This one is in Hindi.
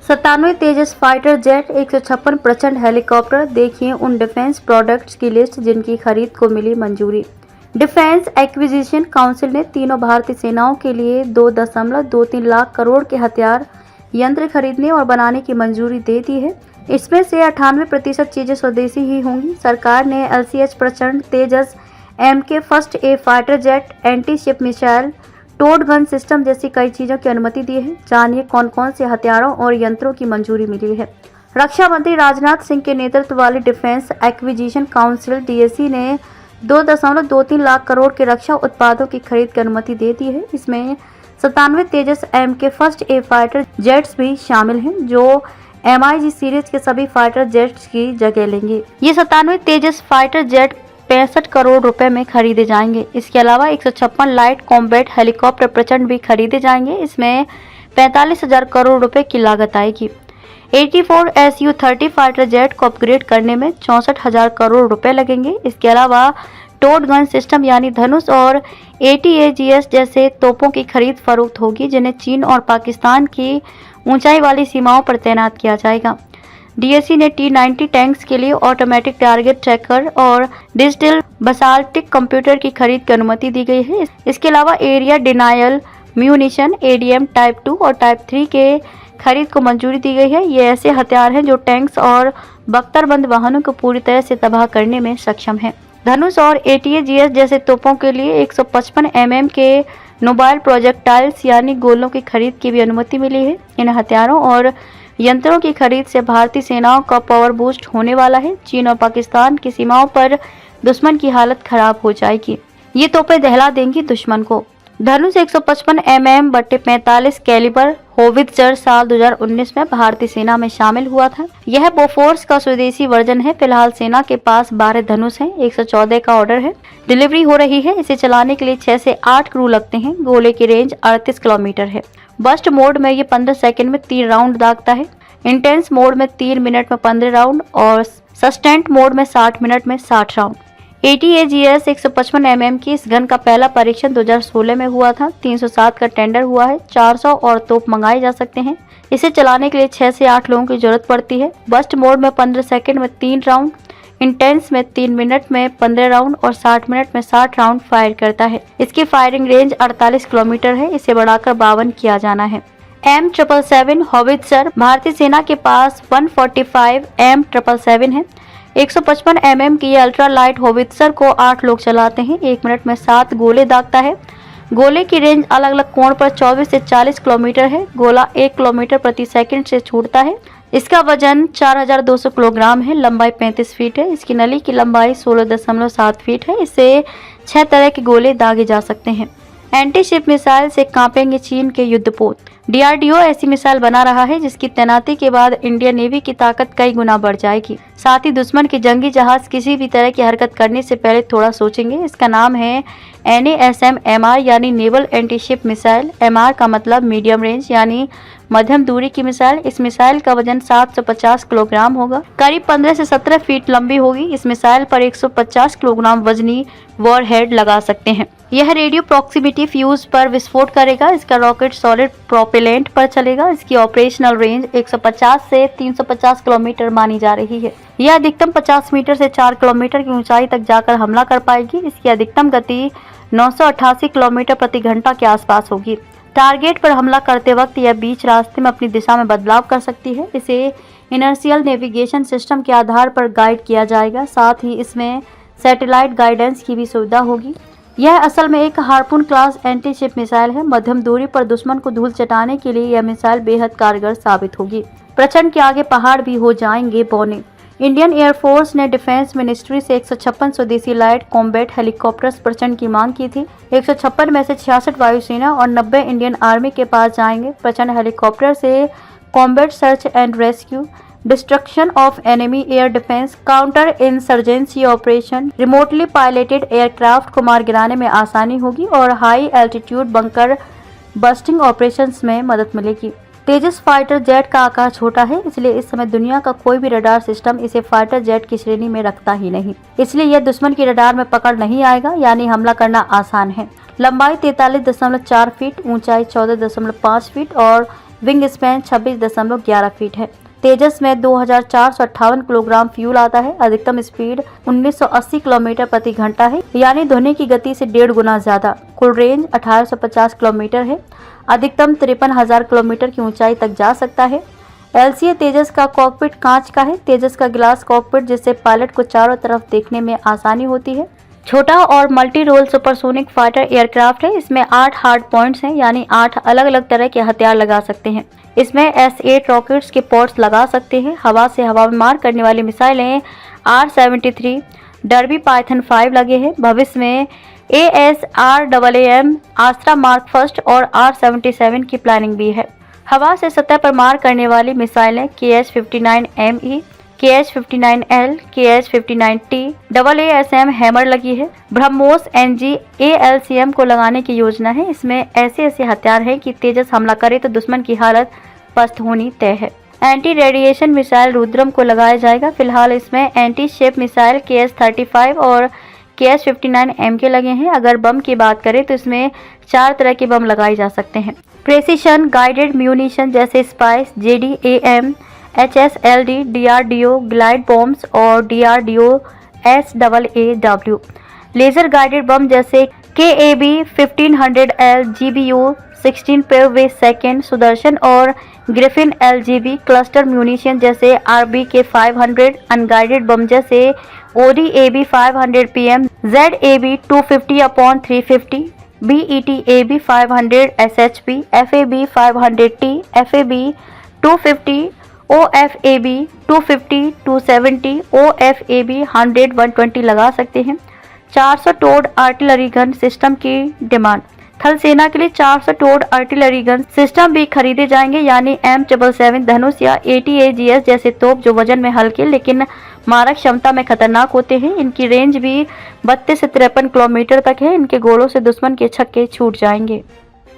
97 तेजस फाइटर जेट, 156 प्रचंड हेलीकॉप्टर। देखिए उन डिफेंस प्रोडक्ट्स की लिस्ट जिनकी खरीद को मिली मंजूरी। डिफेंस एक्विजिशन काउंसिल ने तीनों भारतीय सेनाओं के लिए 2.23 लाख करोड़ के हथियार यंत्र खरीदने और बनाने की मंजूरी दे दी है। इसमें से 98% चीजें स्वदेशी ही होंगी। सरकार ने LCH Prachand Tejas, MK first A fighter jet, anti ship missile, towed gun system जैसी कई चीजों की अनुमति दी है। जानिए कौन कौन से हथियारों और यंत्रों की मंजूरी मिली है। रक्षा मंत्री राजनाथ सिंह के नेतृत्व वाली डिफेंस एक्विजिशन काउंसिल DAC ने 2.23 लाख करोड़ के रक्षा उत्पादों की खरीद की अनुमति दे दी है। इसमें 97 तेजस MK first A fighter jets भी शामिल हैं, जो MiG सीरीज के सभी फाइटर जेट्स की जगह लेंगे। ये 97 तेजस फाइटर जेट 65 करोड़ रुपए में खरीदे जाएंगे। इसके अलावा 156 लाइट कॉम्बैट हेलीकॉप्टर प्रचंड भी खरीदे जाएंगे। इसमें 45,000 करोड़ रुपए की लागत आएगी। 84 Su-30 फाइटर जेट को अपग्रेड करने में 64,000 करोड़ रुपए लगेंगे। इसके अलावा टोड गन सिस्टम यानी धनुष और ATAGS जैसे तोपों की खरीद फरोख्त होगी, जिन्हें चीन और पाकिस्तान की ऊंचाई वाली सीमाओं पर तैनात किया जाएगा। DAC ने T-90 टैंक्स के लिए ऑटोमेटिक टारगेट ट्रैकर और डिजिटल बसाल्टिक कंप्यूटर की खरीद की अनुमति दी गई है। इसके अलावा area denial munition ADM type 2 और टाइप 3 के खरीद को मंजूरी दी गई है। ये ऐसे हथियार हैं जो टैंक्स और बख्तरबंद वाहनों को पूरी तरह से तबाह करने में सक्षम है। धनुष और ATAGS जैसे तोपों के लिए 155 mm के नोबाइल प्रोजेक्टाइल्स यानी गोलों की खरीद की भी अनुमति मिली है। इन हथियारों और यंत्रों की खरीद से भारतीय सेनाओं का पावर बूस्ट होने वाला है। चीन और पाकिस्तान की सीमाओं पर दुश्मन की हालत खराब हो जाएगी। ये तोपें दहला देंगी दुश्मन को। धनुष 155 mm बटे 45 कैलिबर होवित्जर साल 2019 में भारतीय सेना में शामिल हुआ था। यह बोफोर्स का स्वदेशी वर्जन है। फिलहाल सेना के पास 12 धनुष हैं। 114 का ऑर्डर है, डिलीवरी हो रही है। इसे चलाने के लिए 6 से 8 क्रू लगते हैं। गोले की रेंज 38 किलोमीटर है। बस्ट मोड में ये 15 सेकंड में 3 राउंड दागता है। इंटेंस मोड में 3 मिनट में 15 राउंड और सस्टेंट मोड में 60 मिनट में 60 राउंड। ATAGS 155 mm की इस गन का पहला परीक्षण 2016 में हुआ था। 307 का टेंडर हुआ है। 400 और तोप मंगाए जा सकते हैं। इसे चलाने के लिए 6 से 8 लोगों की जरूरत पड़ती है। बस्ट मोड में 15 सेकंड में 3 राउंड, इंटेंस में 3 मिनट में 15 राउंड और 60 मिनट में 60 राउंड फायर करता है। इसकी फायरिंग रेंज 48 किलोमीटर है। इसे बढ़ाकर 52 किया जाना है। M777 हॉवित्जर, भारतीय सेना के पास 145 M777 है। 155 mm की अल्ट्रा लाइट हॉवित्जर को 8 लोग चलाते हैं। 1 मिनट में 7 गोले दागता है। गोले की रेंज अलग अलग कोण पर 24 से 40 किलोमीटर है। गोला 1 किलोमीटर प्रति सेकंड से छूटता है। इसका वजन 4200 किलोग्राम है। लंबाई 35 फीट है। इसकी नली की लंबाई 16.7 फीट है। इससे 6 तरह के गोले दागे जा सकते हैं। एंटी शिप मिसाइल से कांपेंगे चीन के युद्धपोत। DRDO ऐसी मिसाइल बना रहा है जिसकी तैनाती के बाद इंडियन नेवी की ताकत कई गुना बढ़ जाएगी। साथ ही दुश्मन के जंगी जहाज किसी भी तरह की हरकत करने से पहले थोड़ा सोचेंगे। इसका नाम है NASM-MR यानी naval anti ship missile. MR का मतलब मीडियम रेंज यानी मध्यम दूरी की मिसाइल। इस मिसाइल का वजन 750 किलोग्राम होगा। करीब 15 से 17 फीट लंबी होगी। इस मिसाइल पर 150 किलोग्राम वजनी वॉरहेड लगा सकते हैं। यह रेडियो प्रॉक्सिमिटी फ्यूज पर विस्फोट करेगा। इसका रॉकेट सॉलिड प्रोपेलेंट पर चलेगा। इसकी ऑपरेशनल रेंज 150 से 350 किलोमीटर मानी जा रही है। यह अधिकतम 50 मीटर से 4 किलोमीटर की ऊंचाई तक जाकर हमला कर पाएगी। इसकी अधिकतम गति 988 किलोमीटर प्रति घंटा के आसपास होगी। टारगेट पर हमला करते वक्त यह बीच रास्ते में अपनी दिशा में बदलाव कर सकती है। इसे इनर्शियल नेविगेशन सिस्टम के आधार पर गाइड किया जाएगा। साथ ही इसमें सैटेलाइट गाइडेंस की भी सुविधा होगी। यह असल में एक harpoon class anti ship missile है। मध्यम दूरी पर दुश्मन को धूल चटाने के लिए यह मिसाइल बेहद कारगर साबित होगी। प्रचंड के आगे पहाड़ भी हो जाएंगे बौने। इंडियन एयरफोर्स ने डिफेंस मिनिस्ट्री से 156 स्वदेशी लाइट कॉम्बैट हेलीकॉप्टर्स प्रचंड की मांग की थी। 156 में से 66 वायुसेना और 90 इंडियन आर्मी के पास जाएंगे। प्रचंड हेलीकॉप्टर से combat search and rescue, destruction of enemy air defence, counter insurgency operation, remotely piloted aircraft को मार गिराने में आसानी होगी और high altitude bunker busting operations में मदद मिलेगी। तेजस फाइटर जेट का आकार छोटा है, इसलिए इस समय दुनिया का कोई भी रडार सिस्टम इसे फाइटर जेट की श्रेणी में रखता ही नहीं। इसलिए यह दुश्मन की रडार में पकड़ नहीं आएगा, यानी हमला करना आसान है। लंबाई 43.4 फीट, ऊंचाई 14.5 फीट और विंग स्पैन 26.11 फीट है। तेजस में 2458 किलोग्राम फ्यूल आता है। अधिकतम स्पीड 1980 किलोमीटर प्रति घंटा है, यानी ध्वनि की गति से 1.5 गुना ज्यादा। कुल रेंज 1850 किलोमीटर है। अधिकतम 53,000 किलोमीटर की ऊंचाई तक जा सकता है। एलसीए तेजस का कॉकपिट कांच का है। तेजस का ग्लास कॉकपिट, जिससे पायलट को चारों तरफ देखने में आसानी होती है। छोटा और multi role supersonic fighter aircraft है। इसमें 8 हार्ड पॉइंट्स हैं, यानी 8 अलग अलग तरह के हथियार लगा सकते हैं। इसमें S8 रॉकेट्स के पोर्ट्स लगा सकते हैं। हवा से हवा में मार करने वाली मिसाइलें R-73, डर्बी पाइथन 5 लगे हैं। भविष्य में ASRAAM, आस्त्रा मार्क फर्स्ट और R-77 की प्लानिंग भी है। हवा से सतह पर मार करने वाली मिसाइलें KH-59ME, KH-59L, KH-59T, AASM hammer लगी है। ब्रह्मोस NG ALCM को लगाने की योजना है। इसमें ऐसे हथियार हैं कि तेजस हमला करे तो दुश्मन की हालत पस्त होनी तय है। एंटी रेडिएशन मिसाइल रुद्रम को लगाया जाएगा। फिलहाल इसमें एंटी शेप मिसाइल KH-35 और KH-59M के लगे हैं। अगर बम की बात करें तो इसमें 4 तरह के बम लगाए जा सकते हैं। प्रेसिशन गाइडेड म्यूनिशन जैसे Spice, JDAM, HSLD, DRDO glide bombs और DRDO SAAW। Laser guided bomb जैसे KAB 1500L, GBU 16 per second, Sudarshan और ग्रिफिन LGB। क्लस्टर म्यूनिशन जैसे RBK 500, अनगाइडेड बम जैसे ODAB 500 PM, ZAB 250/350, BETAB 500 SHP, FAB 500T, FAB 250, OFAB 250, 270, OFAB 100, 120 लगा सकते हैं। 400 टोड आर्टिलरी गन सिस्टम की डिमांड। थल सेना के लिए 400 टोड आर्टिलरी गन सिस्टम भी खरीदे जाएंगे, यानी M777 धनुष या ATAGS जैसे तोप, जो वजन में हल्के लेकिन मारक क्षमता में खतरनाक होते हैं। इनकी रेंज भी 32 से 53 किलोमीटर तक है। इनके गोलों से दुश्मन के छक्के छूट जाएंगे।